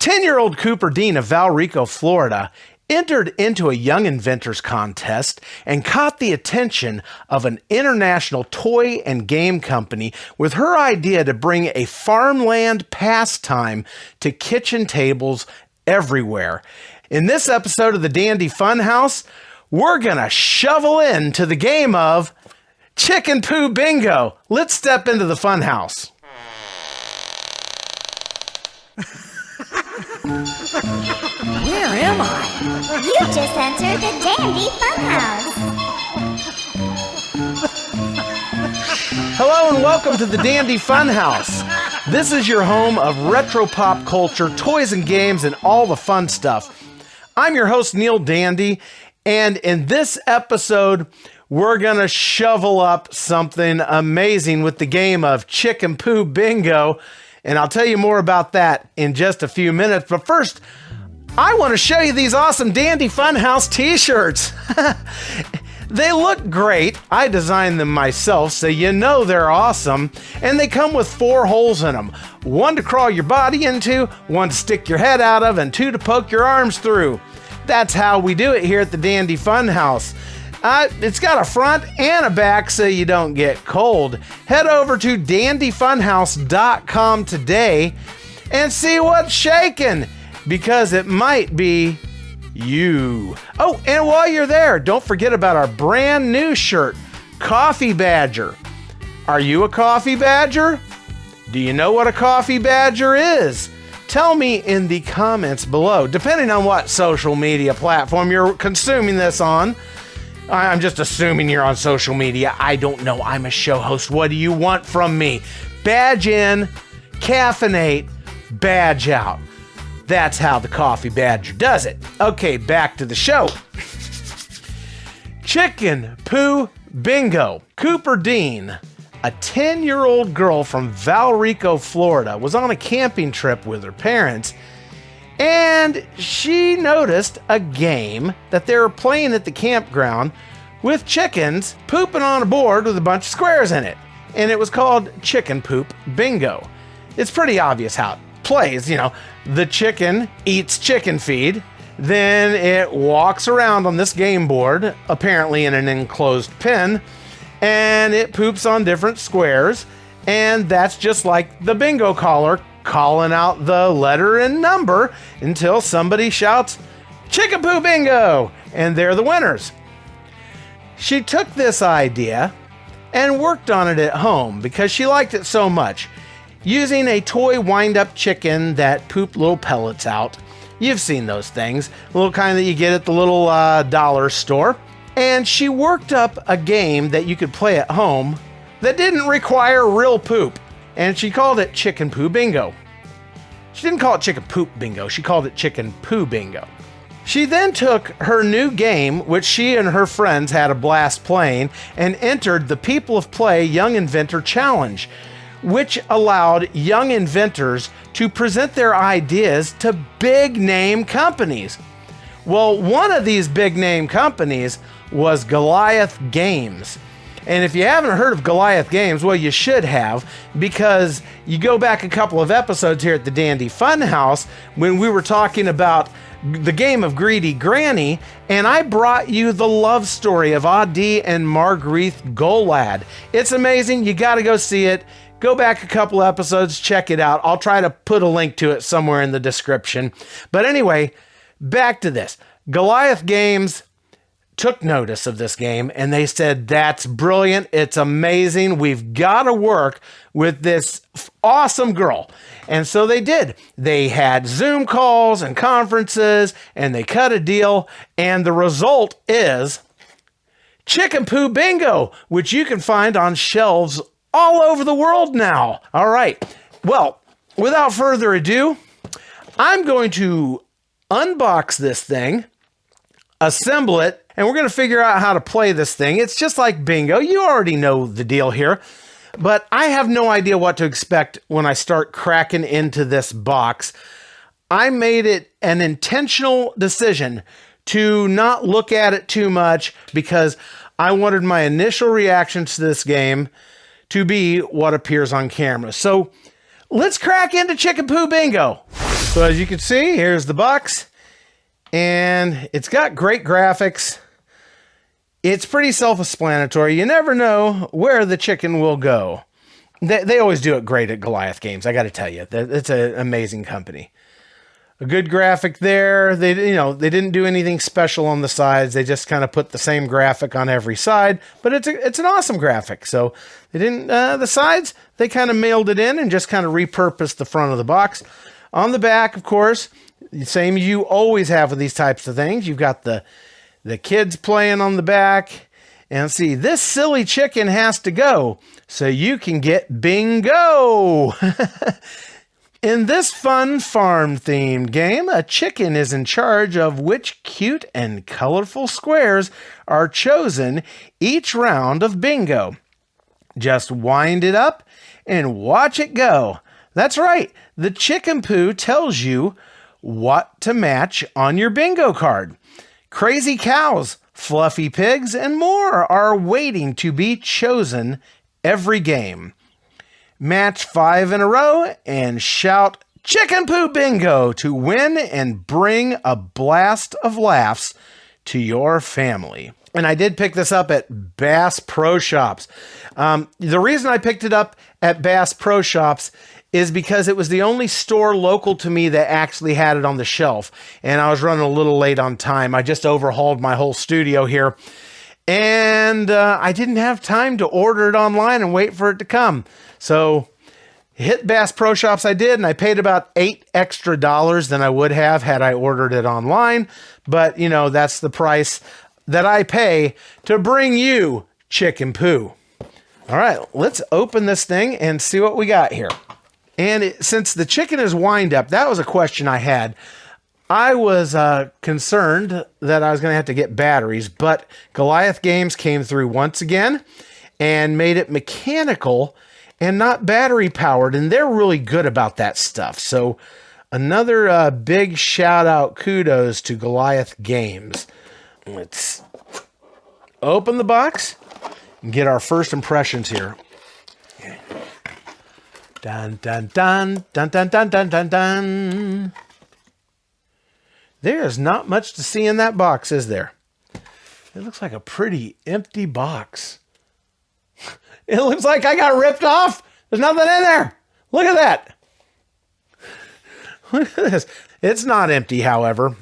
10-year-old Cooper Dean of Valrico, Florida, entered into a Young Inventors contest and caught the attention of an international toy and game company with her idea to bring a farmland pastime to kitchen tables everywhere. In this episode of the Dandy Funhouse, we're gonna shovel into the game of Chicken Poo Bingo. Let's step into the funhouse. Where am I? You just entered the Dandy Funhouse. Hello and welcome to the Dandy Funhouse. This is your home of retro pop culture, toys and games, and all the fun stuff. I'm your host, Neil Dandy, and in this episode, we're gonna shovel up something amazing with the game of Chicken Poo Bingo, and I'll tell you more about that in just a few minutes. But first, I want to show you these awesome Dandy Funhouse t-shirts. They look great. I designed them myself, so you know they're awesome. And they come with 4 holes in them. 1 to crawl your body into, 1 to stick your head out of, and 2 to poke your arms through. That's how we do it here at the Dandy Funhouse. It's got a front and a back so you don't get cold. Head over to dandyfunhouse.com today and see what's shaking, because it might be you. Oh, and while you're there, don't forget about our brand new shirt, Coffee Badger. Are you a coffee badger? Do you know what a coffee badger is? Tell me in the comments below, depending on what social media platform you're consuming this on. I'm just assuming you're on social media. I don't know. I'm a show host. What do you want from me? Badge in, caffeinate, badge out. That's how the coffee badger does it. Okay, back to the show. Chicken Poo Bingo. Cooper Dean, a 10-year-old girl from Valrico, Florida, was on a camping trip with her parents, and she noticed a game that they were playing at the campground with chickens pooping on a board with a bunch of squares in it. And it was called Chicken Poop Bingo. It's pretty obvious how it plays. You know, the chicken eats chicken feed, then it walks around on this game board, apparently in an enclosed pen, and it poops on different squares. And that's just like the bingo caller calling out the letter and number until somebody shouts, Chicken Poo Bingo, and they're the winners. She took this idea and worked on it at home because she liked it so much, using a toy wind-up chicken that pooped little pellets out. You've seen those things, the little kind that you get at the little dollar store. And she worked up a game that you could play at home that didn't require real poop. And she called it Chicken Poo Bingo. She didn't call it Chicken Poop Bingo, she called it Chicken Poo Bingo. She then took her new game, which she and her friends had a blast playing, and entered the People of Play Young Inventor Challenge, which allowed young inventors to present their ideas to big name companies. Well, one of these big name companies was Goliath Games. And if you haven't heard of Goliath Games, well, you should have, because you go back a couple of episodes here at the Dandy Funhouse when we were talking about the game of Greedy Granny, and I brought you the love story of Adi and Marguerite Golad. It's amazing. You got to go see it. Go back a couple episodes, check it out. I'll try to put a link to it somewhere in the description. But anyway, back to this. Goliath Games took notice of this game and they said, that's brilliant, it's amazing, we've got to work with this awesome girl. And so they did. They had Zoom calls and conferences and they cut a deal, and the result is Chicken Poo Bingo, which you can find on shelves all over the world now. All right, well, without further ado, I'm going to unbox this thing, assemble it, and we're going to figure out how to play this thing. It's just like bingo. You already know the deal here, but I have no idea what to expect when I start cracking into this box. I made it an intentional decision to not look at it too much because I wanted my initial reactions to this game to be what appears on camera. So let's crack into Chicken Poo Bingo. So as you can see, here's the box, and it's got great graphics. It's pretty self-explanatory. You never know where the chicken will go. They always do it great at Goliath Games. I got to tell you, it's an amazing company. A good graphic there. They didn't do anything special on the sides. They just kind of put the same graphic on every side, but it's an awesome graphic. So they didn't, the sides, they kind of mailed it in and just kind of repurposed the front of the box. On the back, of course, the same as you always have with these types of things. You've got the kids playing on the back. And see, this silly chicken has to go so you can get bingo. In this fun farm-themed game, a chicken is in charge of which cute and colorful squares are chosen each round of bingo. Just wind it up and watch it go. That's right, the chicken poo tells you what to match on your bingo card. Crazy cows, fluffy pigs, and more are waiting to be chosen every game. Match 5 in a row and shout Chicken Poo Bingo to win and bring a blast of laughs to your family. And I did pick this up at Bass Pro Shops. The reason I picked it up at Bass Pro Shops is because it was the only store local to me that actually had it on the shelf. And I was running a little late on time. I just overhauled my whole studio here. And I didn't have time to order it online and wait for it to come. So hit Bass Pro Shops I did, and I paid about $8 extra than I would have had I ordered it online. But, that's the price that I pay to bring you Chicken Poo. All right, let's open this thing and see what we got here. And since the chicken is wind up, that was a question I had. I was concerned that I was going to have to get batteries, but Goliath Games came through once again and made it mechanical and not battery powered, and they're really good about that stuff. So another big shout out, kudos to Goliath Games. Let's open the box and get our first impressions here. Okay. Dun, dun, dun, dun, dun, dun, dun, dun, dun. There's not much to see in that box, is there? It looks like a pretty empty box. It looks like I got ripped off. There's nothing in there. Look at that. Look at this. It's not empty, however.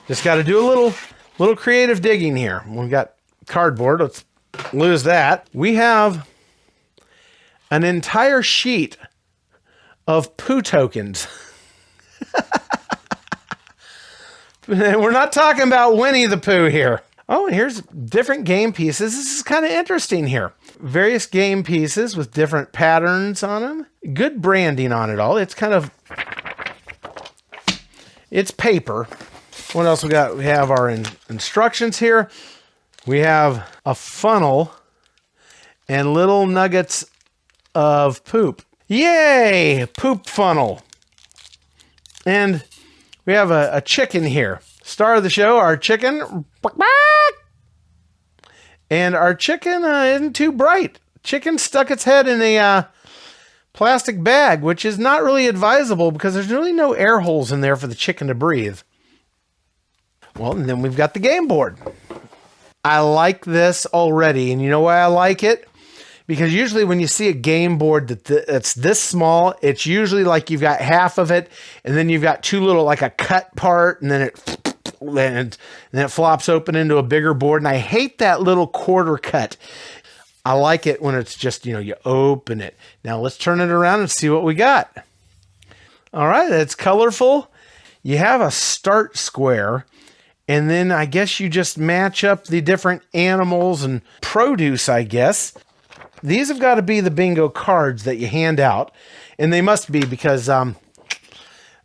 Just got to do a little creative digging here. We've got cardboard. Let's lose that. We have an entire sheet of poo tokens. We're not talking about Winnie the Pooh here. Oh, and here's different game pieces. This is kind of interesting here. Various game pieces with different patterns on them. Good branding on it all. It's paper. What else we got? We have our instructions here. We have a funnel and little nuggets of poop. Yay! Poop funnel. And we have a chicken here. Star of the show, our chicken. And our chicken isn't too bright. Chicken stuck its head in a plastic bag, which is not really advisable because there's really no air holes in there for the chicken to breathe. Well, and then we've got the game board. I like this already. And you know why I like it? Because usually when you see a game board that's this small, it's usually like you've got half of it, and then you've got two little, like a cut part, and then it flops open into a bigger board. And I hate that little quarter cut. I like it when it's just, you open it. Now let's turn it around and see what we got. All right, it's colorful. You have a start square, and then I guess you just match up the different animals and produce, I guess. These have got to be the bingo cards that you hand out, and they must be because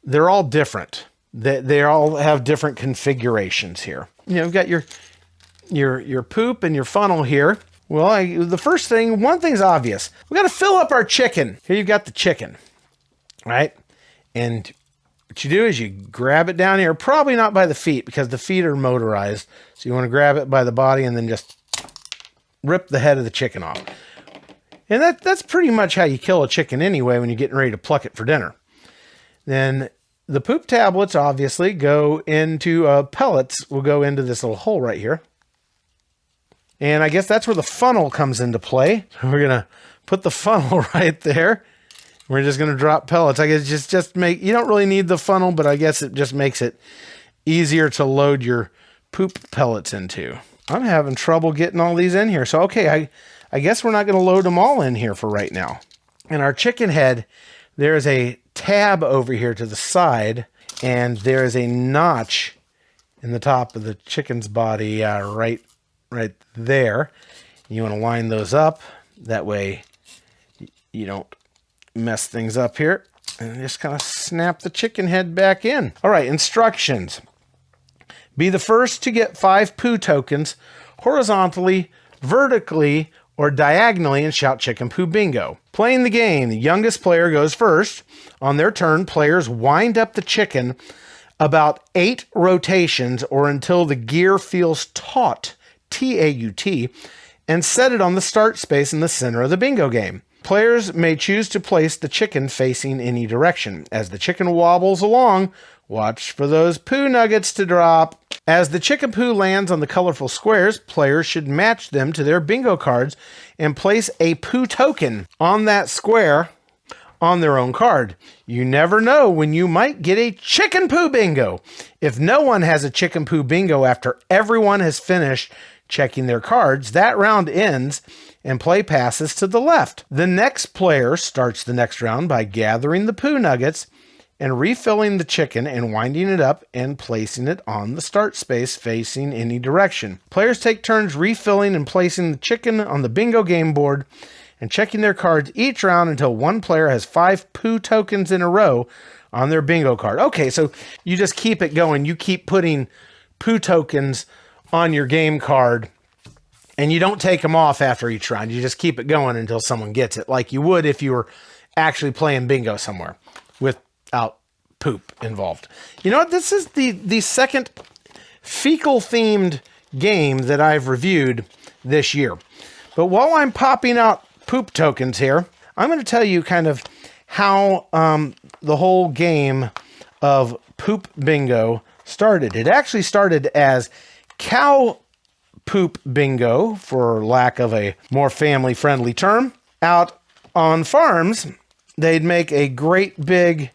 they're all different. They all have different configurations here. You've got your poop and your funnel here. Well, the first thing, one thing's obvious. We got to fill up our chicken. Here you've got the chicken, right? And what you do is you grab it down here, probably not by the feet because the feet are motorized. So you want to grab it by the body and then just rip the head of the chicken off. And that's pretty much how you kill a chicken anyway when you're getting ready to pluck it for dinner. Then the poop tablets obviously go into pellets will go into this little hole right here. And I guess that's where the funnel comes into play. We're going to put the funnel right there. We're just going to drop pellets. I guess just make, you don't really need the funnel, but I guess it just makes it easier to load your poop pellets into. I'm having trouble getting all these in here. So, okay, I guess we're not going to load them all in here for right now. In our chicken head, there's a tab over here to the side, and there is a notch in the top of the chicken's body right there. You want to line those up. That way you don't mess things up here. And just kind of snap the chicken head back in. All right, instructions. Be the first to get 5 poo tokens horizontally, vertically, or diagonally and shout Chicken Poo Bingo. Playing the game, the youngest player goes first. On their turn, players wind up the chicken about 8 rotations or until the gear feels taut, T-A-U-T, and set it on the start space in the center of the bingo game. Players may choose to place the chicken facing any direction. As the chicken wobbles along, watch for those poo nuggets to drop. As the chicken poo lands on the colorful squares, players should match them to their bingo cards and place a poo token on that square on their own card. You never know when you might get a chicken poo bingo. If no one has a chicken poo bingo after everyone has finished checking their cards, that round ends and play passes to the left. The next player starts the next round by gathering the poo nuggets and refilling the chicken and winding it up and placing it on the start space facing any direction. Players take turns refilling and placing the chicken on the bingo game board and checking their cards each round until one player has 5 poo tokens in a row on their bingo card. Okay, so you just keep it going. You keep putting poo tokens on your game card, and you don't take them off after each round. You just keep it going until someone gets it, like you would if you were actually playing bingo somewhere without poop involved. You know what? This is the second fecal-themed game that I've reviewed this year. But while I'm popping out poop tokens here, I'm going to tell you kind of how the whole game of poop bingo started. It actually started as cow poop bingo, for lack of a more family-friendly term. Out on farms, they'd make a great big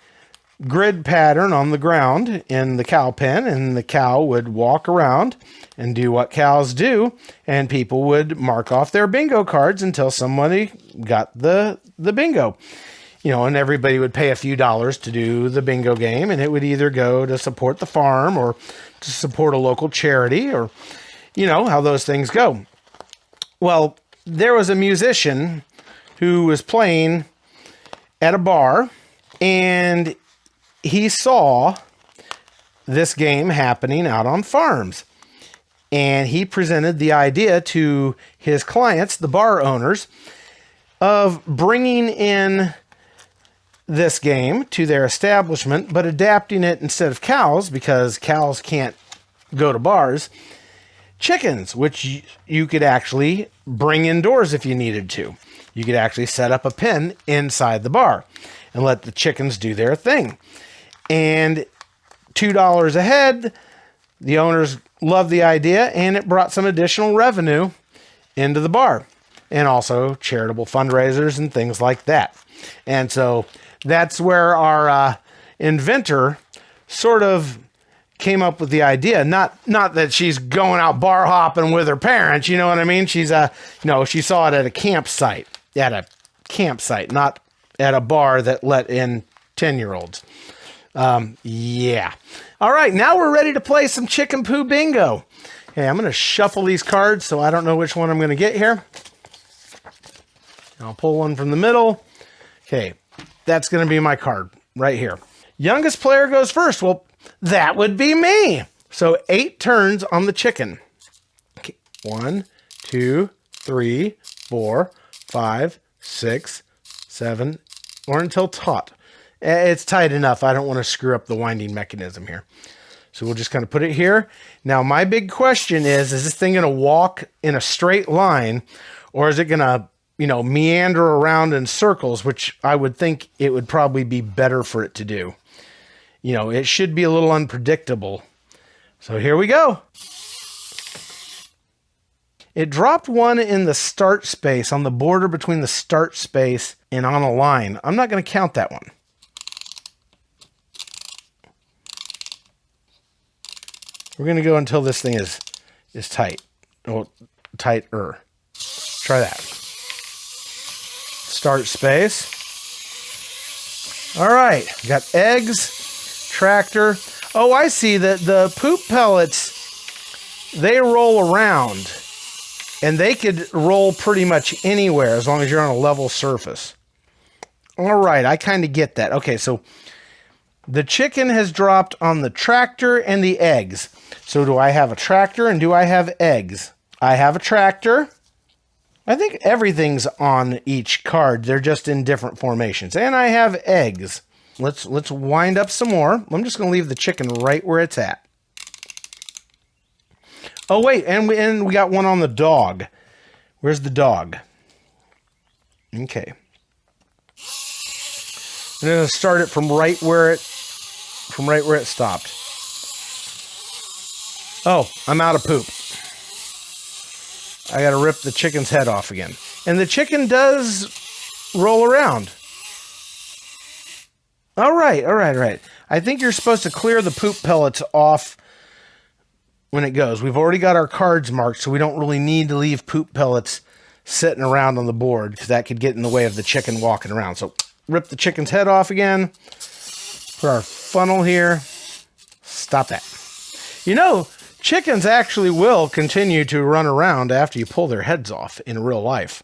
grid pattern on the ground in the cow pen, and the cow would walk around and do what cows do, and people would mark off their bingo cards until somebody got the bingo. You know, and everybody would pay a few dollars to do the bingo game, and it would either go to support the farm or to support a local charity, or you know how those things go. Well, there was a musician who was playing at a bar, and he saw this game happening out on farms. And he presented the idea to his clients, the bar owners, of bringing in this game to their establishment, but adapting it instead of cows, because cows can't go to bars, chickens, which you could actually bring indoors if you needed to. You could actually set up a pen inside the bar and let the chickens do their thing. And $2 a head, the owners loved the idea, and it brought some additional revenue into the bar, and also charitable fundraisers and things like that. And so that's where our inventor sort of came up with the idea. Not that she's going out bar hopping with her parents, you know what I mean? She's she saw it at a campsite, not at a bar that let in 10-year-olds. Yeah. All right, now we're ready to play some Chicken Poo Bingo. Okay, I'm going to shuffle these cards so I don't know which one I'm going to get here. I'll pull one from the middle. Okay, that's going to be my card right here. Youngest player goes first. Well, that would be me. So 8 turns on the chicken. Okay, 1, 2, 3, 4, 5, 6, 7, or until taut. It's tight enough. I don't want to screw up the winding mechanism here. So we'll just kind of put it here. Now, my big question is this thing going to walk in a straight line, or is it going to, meander around in circles, which I would think it would probably be better for it to do. you know, it should be a little unpredictable. So here we go. It dropped one in the start space, on the border between the start space and on a line. I'm not going to count that one. We're going to go until this thing is tight. Well, tighter. Try that. Start space. All right. We got eggs, tractor. Oh, I see that the poop pellets, they roll around. And they could roll pretty much anywhere as long as you're on a level surface. All right, I kind of get that. Okay, so the chicken has dropped on the tractor and the eggs. So do I have a tractor and do I have eggs? I have a tractor. I think everything's on each card. They're just in different formations. And I have eggs. Let's wind up some more. I'm just going to leave the chicken right where it's at. Oh, wait, and we got one on the dog. Where's the dog? Okay. I'm going to start it from right where it stopped. Oh, I'm out of poop. I got to rip the chicken's head off again. And the chicken does roll around. All right. I think you're supposed to clear the poop pellets off when it goes. We've already got our cards marked, so we don't really need to leave poop pellets sitting around on the board because that could get in the way of the chicken walking around. So rip the chicken's head off again. Put our funnel here. Stop that. You know, chickens actually will continue to run around after you pull their heads off in real life.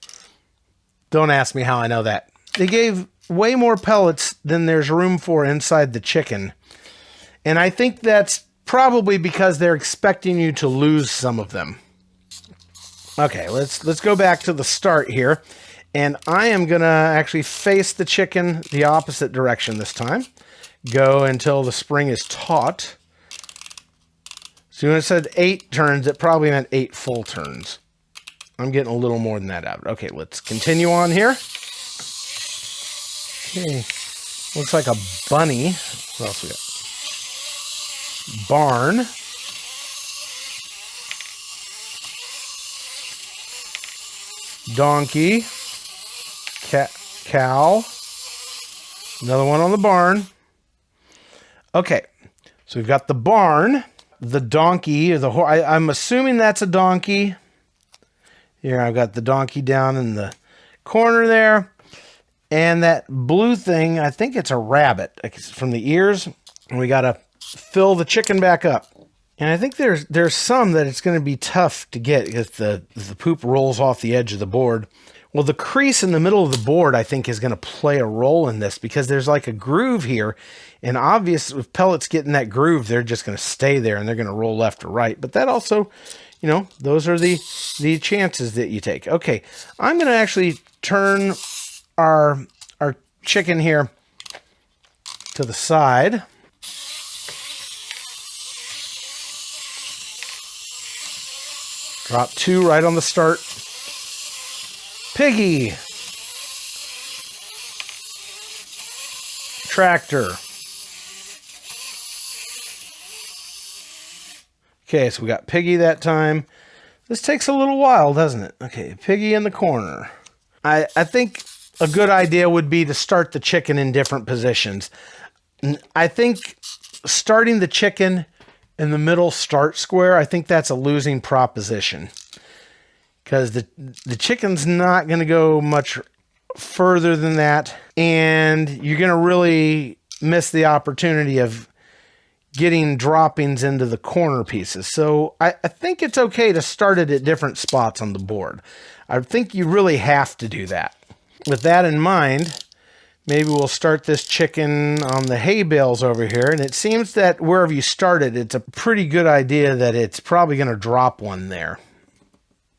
Don't ask me how I know that. They gave way more pellets than there's room for inside the chicken. And I think that's probably because they're expecting you to lose some of them. Okay, let's go back to the start here. And I am going to actually face the chicken the opposite direction this time. Go until the spring is taut. So when it said 8 turns, it probably meant 8 full turns. I'm getting a little more than that out of it. Okay, let's continue on here. Okay, looks like a bunny. What else we got? Barn. Donkey. Cow. Another one on the barn. Okay, so we've got the barn, the donkey, or the horse. I'm assuming that's a donkey. Here, I've got the donkey down in the corner there. And that blue thing, I think it's a rabbit from the ears. And we got to fill the chicken back up. And I think there's some that it's going to be tough to get if the poop rolls off the edge of the board. Well, the crease in the middle of the board, I think, is going to play a role in this because there's like a groove here. And obvious, if pellets get in that groove, they're just going to stay there and they're going to roll left or right. But that also, you know, those are the chances that you take. Okay, I'm going to actually turn our chicken here to the side. Drop 2 right on the start. Piggy. Tractor. Okay, so we got Piggy that time. This takes a little while, doesn't it? Okay, Piggy in the corner. I think a good idea would be to start the chicken in different positions. I think starting the chicken in the middle start square, I think that's a losing proposition. Because the chicken's not going to go much further than that. And you're going to really miss the opportunity of getting droppings into the corner pieces. So I think it's okay to start it at different spots on the board. I think you really have to do that. With that in mind, maybe we'll start this chicken on the hay bales over here. And it seems that wherever you start it, it's a pretty good idea that it's probably going to drop one there.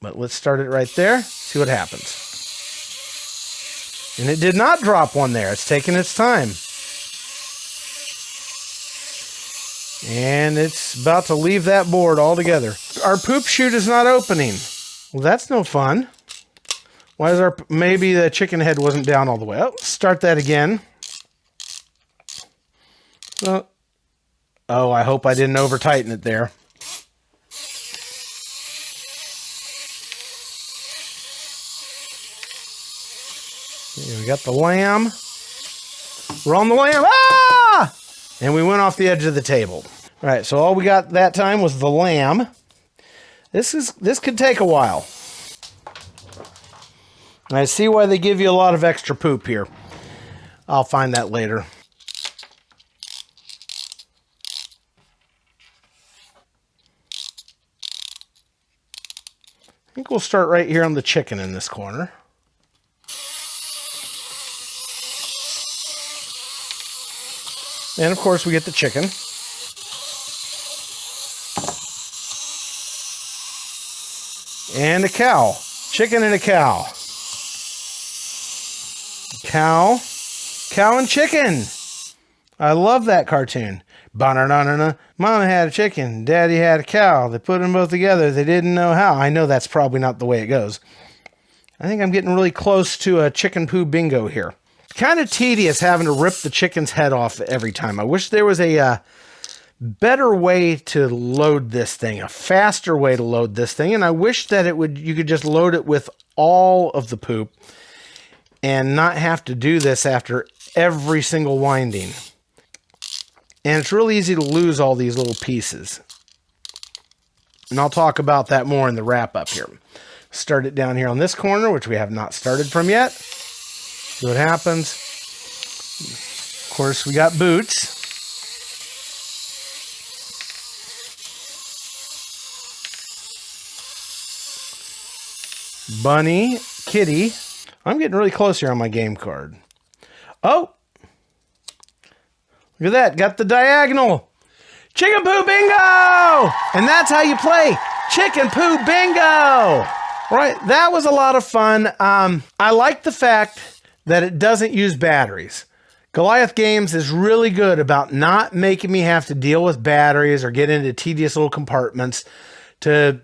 But let's start it right there, see what happens. And it did not drop one there. It's taking its time. And it's about to leave that board altogether. Our poop chute is not opening. Well, that's no fun. Why is maybe the chicken head wasn't down all the way. Oh, start that again. Well, Oh, I hope I didn't over tighten it there. Okay, we got the lamb. We're on the lamb. Ah! And we went off the edge of the table. All right, so all we got that time was the lamb. This could take a while. And I see why they give you a lot of extra poop here. I'll find that later. I think we'll start right here on the chicken in this corner. And of course we get the chicken. And a cow. Chicken and a cow. Cow and chicken. I love that cartoon. Ba-na-na-na-na. Mama had a chicken. Daddy had a cow. They put them both together. They didn't know how. I know that's probably not the way it goes. I think I'm getting really close to a Chicken Poo Bingo here. Kind of tedious having to rip the chicken's head off every time. I wish there was a better way to load this thing, a faster way to load this thing, and I wish that you could just load it with all of the poop and not have to do this after every single winding. And it's really easy to lose all these little pieces. And I'll talk about that more in the wrap up here. Start it down here on this corner, which we have not started from yet. See what happens. Of course, we got Boots. Bunny, Kitty. I'm getting really close here on my game card. Oh! Look at that. Got the diagonal. Chicken Poo Bingo! And that's how you play Chicken Poo Bingo! Right, that was a lot of fun. I like the fact that it doesn't use batteries. Goliath Games is really good about not making me have to deal with batteries or get into tedious little compartments to,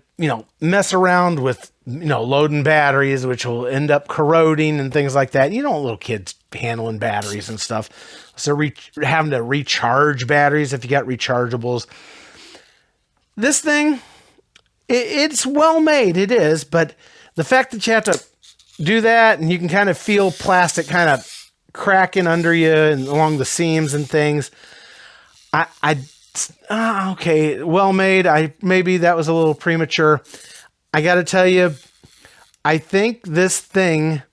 mess around with, loading batteries, which will end up corroding and things like that. You don't want little kids handling batteries and stuff. So having to recharge batteries if you got rechargeables. This thing, it's well made, it is, but the fact that you have to do that and you can kind of feel plastic kind of cracking under you and along the seams and things. Okay, well made. Maybe that was a little premature. I got to tell you, I think this thing,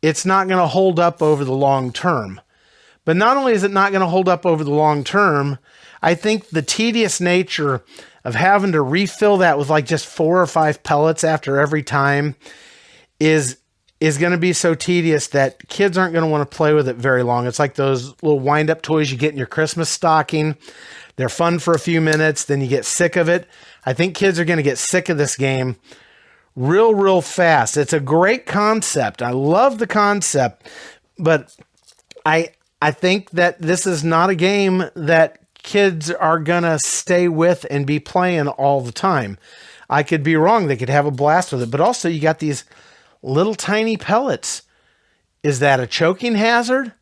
it's not going to hold up over the long term. But not only is it not going to hold up over the long term, I think the tedious nature of having to refill that with like just 4 or 5 pellets after every time is going to be so tedious that kids aren't going to want to play with it very long. It's like those little wind-up toys you get in your Christmas stocking. They're fun for a few minutes, then you get sick of it. I think kids are going to get sick of this game real fast. It's a great concept. I love the concept, but I think that this is not a game that kids are going to stay with and be playing all the time. I could be wrong. They could have a blast with it, but also you got these little tiny pellets. Is that a choking hazard?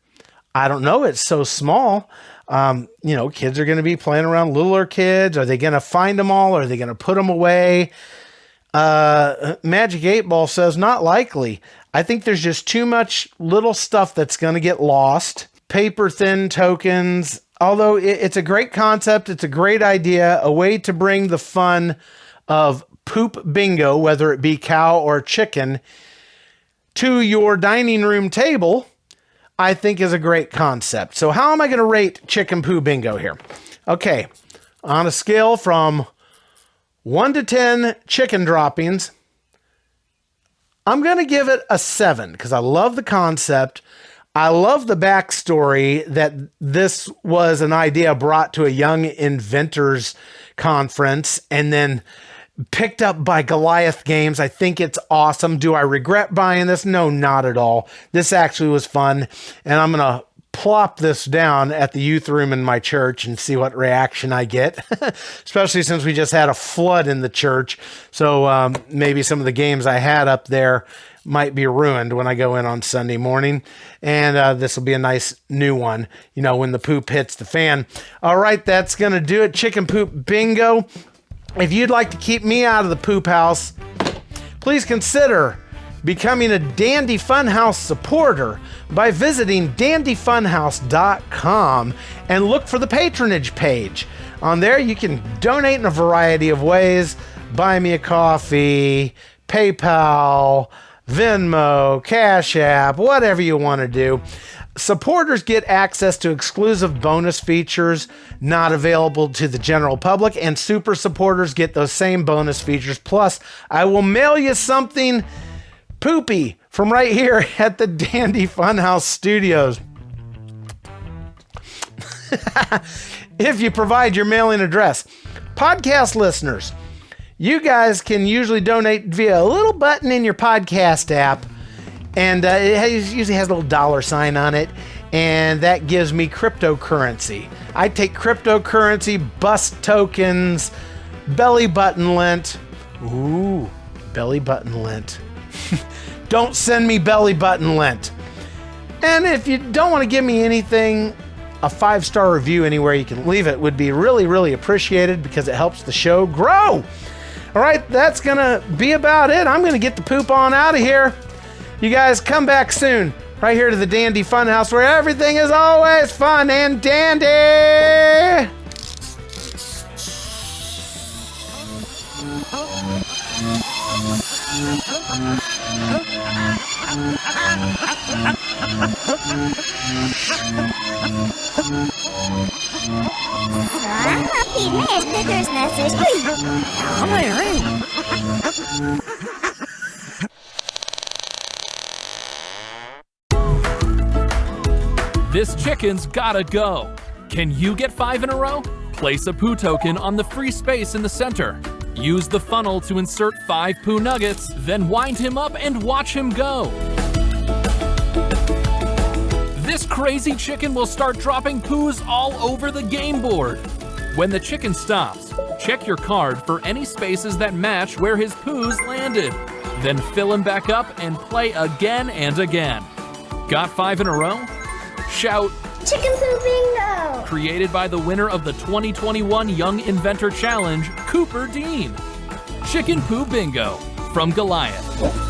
I don't know. It's so small. Kids are going to be playing around, littler kids. Are they going to find them all? Are they going to put them away? Magic 8 Ball says not likely. I think there's just too much little stuff that's going to get lost. Paper thin tokens. Although it's a great concept. It's a great idea. A way to bring the fun of poop bingo, whether it be cow or chicken, to your dining room table, I think is a great concept. So how am I going to rate Chicken Poo Bingo here? Okay, on a scale from 1 to 10 chicken droppings, I'm going to give it a 7 because I love the concept. I love the backstory that this was an idea brought to a Young Inventors conference and then picked up by Goliath Games. I think it's awesome. Do I regret buying this? No, not at all. This actually was fun. And I'm going to plop this down at the youth room in my church and see what reaction I get, especially since we just had a flood in the church. So maybe some of the games I had up there might be ruined when I go in on Sunday morning. And this will be a nice new one, you know, when the poop hits the fan. All right, that's going to do it. Chicken Poop Bingo. If you'd like to keep me out of the poop house, please consider becoming a Dandy Funhouse supporter by visiting dandyfunhouse.com and look for the patronage page. On there, you can donate in a variety of ways. Buy me a coffee, PayPal, Venmo, Cash App, whatever you want to do. Supporters get access to exclusive bonus features not available to the general public, and super supporters get those same bonus features. Plus, I will mail you something poopy from right here at the Dandy Funhouse Studios. If you provide your mailing address. Podcast listeners, you guys can usually donate via a little button in your podcast app, and it usually has a little $sign on it, and that gives me cryptocurrency. I take cryptocurrency, bust tokens, belly button lint. Ooh, belly button lint. Don't send me belly button lint. And if you don't want to give me anything, a 5-star review anywhere you can leave it would be really, really appreciated because it helps the show grow. All right, that's going to be about it. I'm going to get the poop on out of here. You guys come back soon, right here to the Dandy Funhouse, where everything is always fun and dandy. This chicken's gotta go. Can you get 5 in a row? Place a poo token on the free space in the center. Use the funnel to insert 5 poo nuggets, then wind him up and watch him go. This crazy chicken will start dropping poos all over the game board. When the chicken stops, check your card for any spaces that match where his poos landed. Then fill him back up and play again and again. Got 5 in a row? Shout, Chicken Poo Bingo! Created by the winner of the 2021 Young Inventor Challenge, Cooper Dean. Chicken Poo Bingo from Goliath.